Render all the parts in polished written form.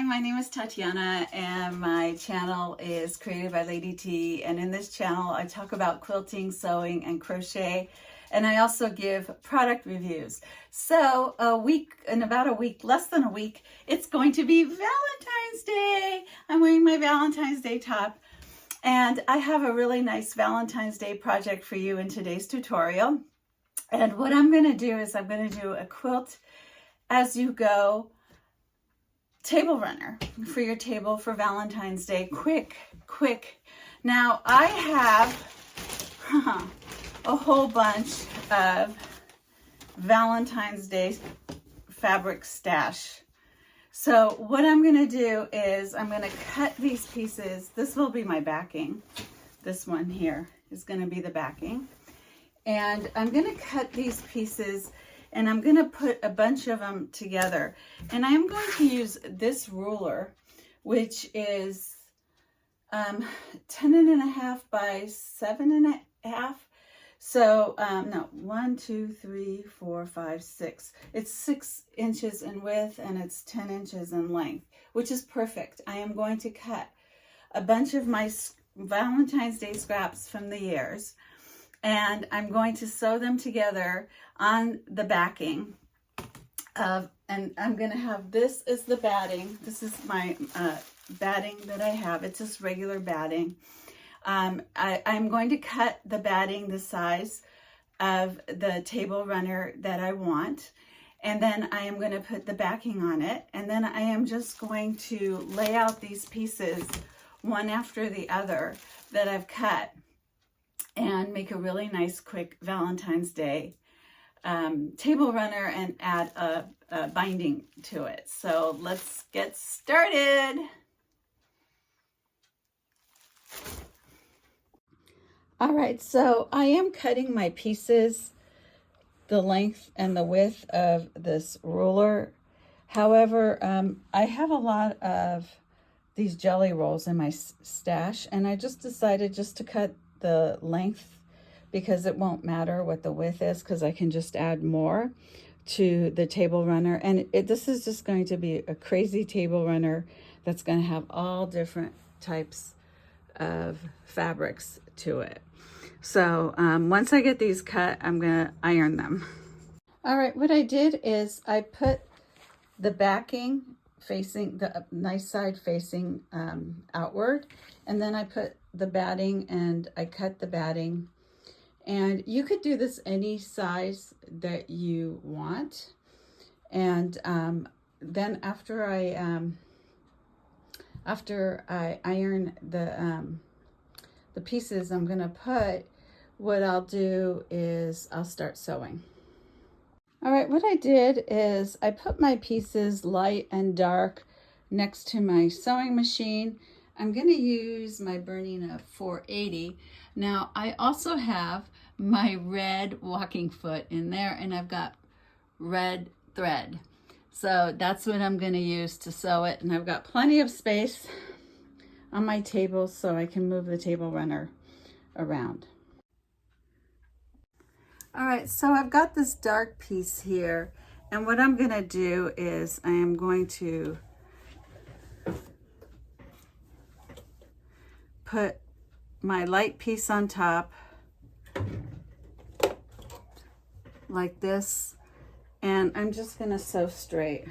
my name is Tatiana and my channel is created by Lady T, and in this channel I talk about quilting, sewing, and crochet, and I also give product reviews. So in about a week, less than a week, it's going to be Valentine's Day. I'm wearing my Valentine's Day top, and I have a really nice Valentine's Day project for you in today's tutorial. And what I'm going to do is I'm going to do a quilt as you go table runner for your table for Valentine's Day. Quick. Now I have a whole bunch of Valentine's Day fabric stash. So what I'm going to do is I'm going to cut these pieces. This will be my backing. This one here is going to be the backing. And I'm going to cut these pieces and I'm going to put a bunch of them together. And I'm going to use this ruler, which is 10.5 by 7.5. So, no, 1, 2, 3, 4, 5, 6. It's 6 inches in width and it's 10 inches in length, which is perfect. I am going to cut a bunch of my Valentine's Day scraps from the years, and I'm going to sew them together on the backing of, and I'm going to have this as the batting. This is my batting that I have. It's just regular batting. I'm going to cut the batting the size of the table runner that I want, and then I am going to put the backing on it, and then I am just going to lay out these pieces one after the other that I've cut and make a really nice quick Valentine's Day table runner and add a binding to it. So let's get started. All right, so I am cutting my pieces the length and the width of this ruler. However, I have a lot of these jelly rolls in my stash, and I just decided just to cut the length because it won't matter what the width is, because I can just add more to the table runner. And this is just going to be a crazy table runner that's going to have all different types of fabrics to it. So once I get these cut, I'm going to iron them. All right, what I did is I put the backing facing, the nice side facing outward, and then I put the batting and I cut the batting. And you could do this any size that you want. And then after I iron the pieces I'm gonna put, what I'll do is I'll start sewing. All right, what I did is I put my pieces light and dark next to my sewing machine. I'm going to use my Bernina 480. Now, I also have my red walking foot in there, and I've got red thread. So that's what I'm going to use to sew it, and I've got plenty of space on my table so I can move the table runner around. All right, so I've got this dark piece here, and what I'm going to do is I am going to put my light piece on top like this, and I'm just going to sew straight.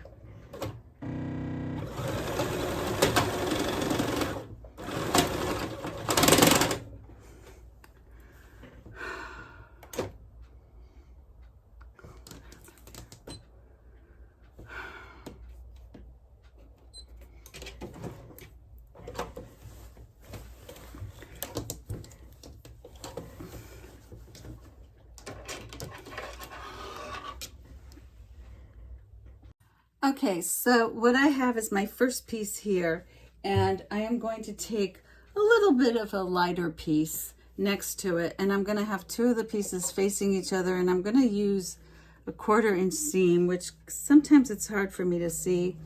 Okay, so what I have is my first piece here, and I am going to take a little bit of a lighter piece next to it, and I'm going to have two of the pieces facing each other, and I'm going to use a 1/4 inch seam, which sometimes it's hard for me to see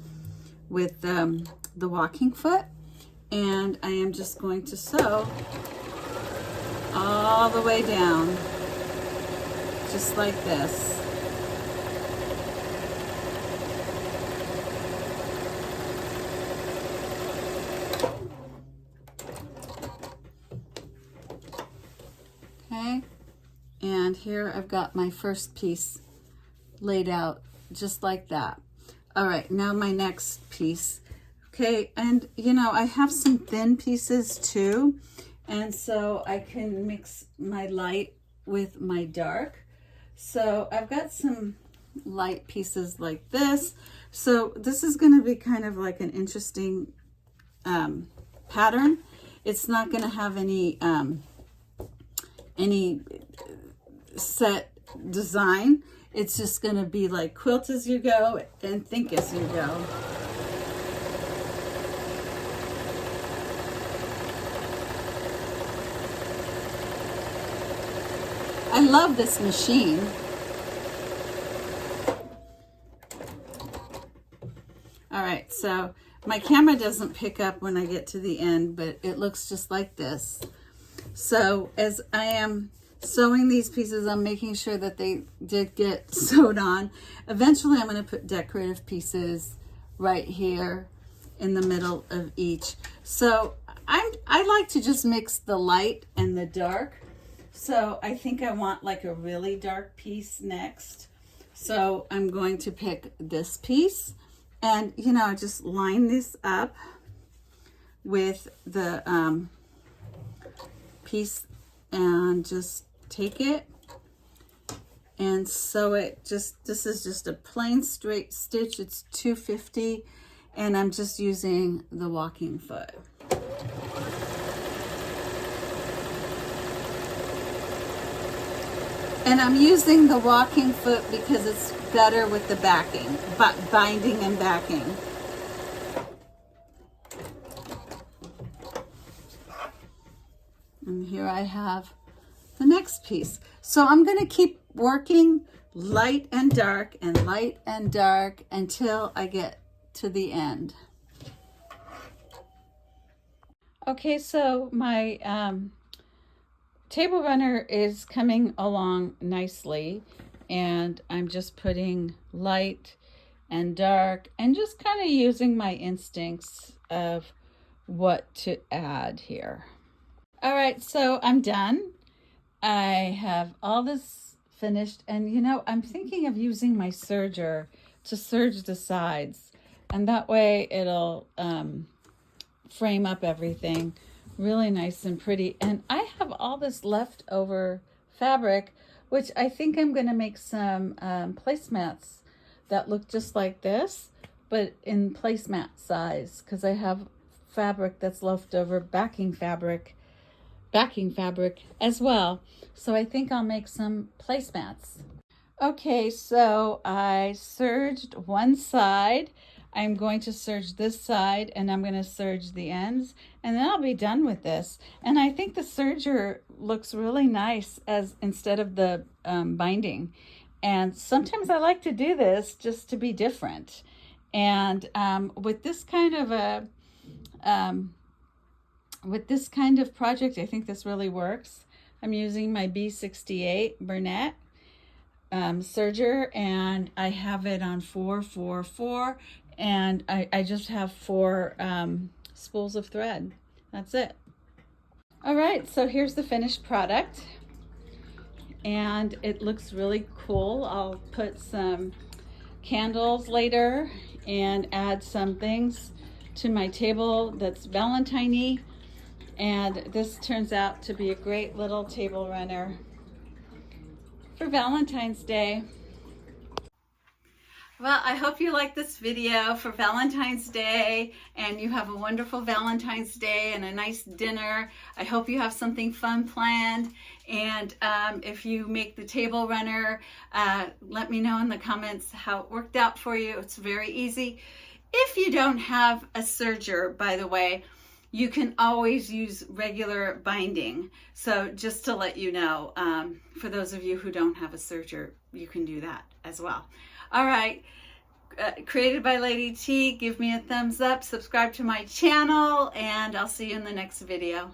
with the walking foot, and I am just going to sew all the way down, just like this. Okay, and here I've got my first piece laid out just like that. All right, now my next piece. Okay, and you know, I have some thin pieces too, and so I can mix my light with my dark. So I've got some light pieces like this. So this is going to be kind of like an interesting pattern. It's not going to have any set design. It's just going to be like quilt as you go and think as you go. I love this machine. All right, so my camera doesn't pick up when I get to the end, but it looks just like this. So as I am sewing these pieces, I'm making sure that they did get sewed on. Eventually, I'm going to put decorative pieces right here in the middle of each. So I like to just mix the light and the dark. So I think I want like a really dark piece next. So I'm going to pick this piece and, you know, just line this up with the piece and just take it and sew it. This is just a plain straight stitch. It's 250 and I'm just using the walking foot. And I'm using the walking foot because it's better with the backing, binding and backing. And here I have the next piece. So I'm going to keep working light and dark until I get to the end. Okay, so my table runner is coming along nicely, and I'm just putting light and dark and just kind of using my instincts of what to add here. All right, so I'm done. I have all this finished, and you know, I'm thinking of using my serger to serge the sides, and that way it'll frame up everything really nice and pretty. And I have all this leftover fabric, which I think I'm going to make some placemats that look just like this, but in placemat size, because I have fabric that's left over, backing fabric as well. So I think I'll make some placemats. Okay, so I serged one side. I'm going to serge this side, and I'm going to serge the ends, and then I'll be done with this. And I think the serger looks really nice as instead of the binding. And sometimes I like to do this just to be different. And with this kind of project, I think this really works. I'm using my B68 Burnett serger, and I have it on 444. And I just have 4 spools of thread. That's it. All right, so here's the finished product. And it looks really cool. I'll put some candles later and add some things to my table that's Valentine-y. And this turns out to be a great little table runner for Valentine's Day. Well, I hope you like this video for Valentine's Day and you have a wonderful Valentine's Day and a nice dinner. I hope you have something fun planned. And if you make the table runner, let me know in the comments how it worked out for you. It's very easy. If you don't have a serger, by the way, you can always use regular binding. So just to let you know, for those of you who don't have a serger, you can do that as well. All right, created by Lady T. Give me a thumbs up, subscribe to my channel, and I'll see you in the next video.